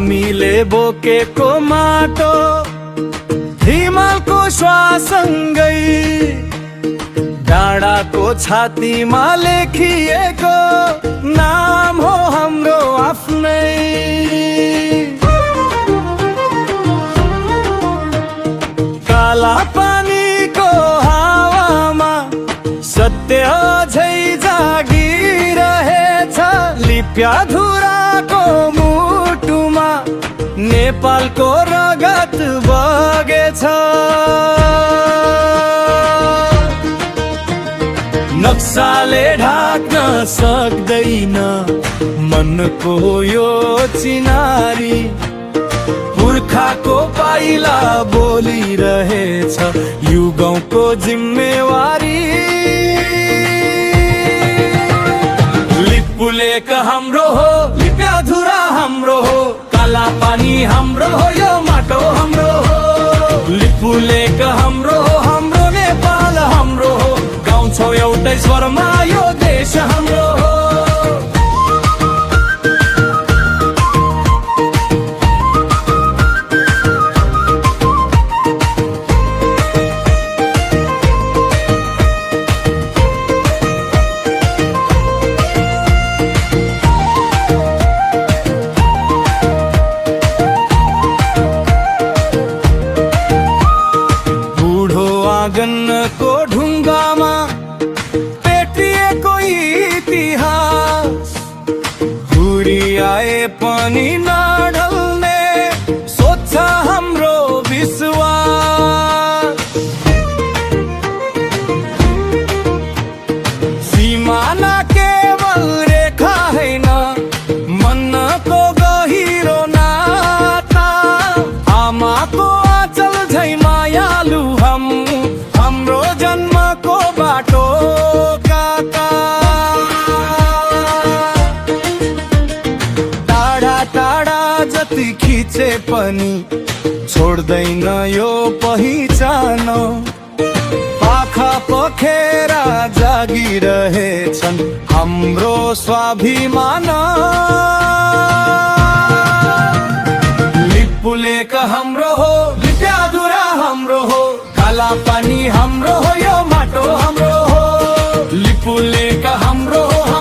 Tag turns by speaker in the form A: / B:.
A: हामीले बोकेको माटो हिमालको श्वाससँगै डाँडाको छातीमा लेखिएको नाम हो हाम्रो आफ्नै। काला पानीको हावामा सत्य अझै जागिरहेछ। लिप्याधुराको मुटुमा नेपालको रगत बगेछ। नक्साले ढाक्न सक्दैन मनको यो चिनारी। पुर्खाको पाइला बोलिरहेछ युगौंको जिम्मेवारी। लिपुलेक हाम्रो हो, लिप्याधुरा हाम्रो हो, काला पानी हाम्रो हो, यो माटो हाम्रो हो। लिपुलेक हाम्रो हो, हाम्रो नेपाल हाम्रो हो, गाउँछौ एउटै स्वरमा यो देश हाम्रो हो। आँगनको ढुङ्गामा पेटिएको इतिहास। घुरिआए पनि नढल्ने सोच हाम्रो विश्वास। सीमाना केवल रेखा हैन, मनको गहिरो नाता। आमाको आँचल झै मायालु हाम्रो जन्मको बाटो काका। टाढा टाढा जति खिचे पनि छोड्दैन यो पहिचान। पाखा पखेरा जागिरहेछन् हाम्रो स्वाभिमान। लिपुलेक हाम्रो हो, लिप्याधुरा हाम्रो हो, काला पानी हाम्रो हो, यो माटो हाम्रो हो। लिपुलेक हाम्रो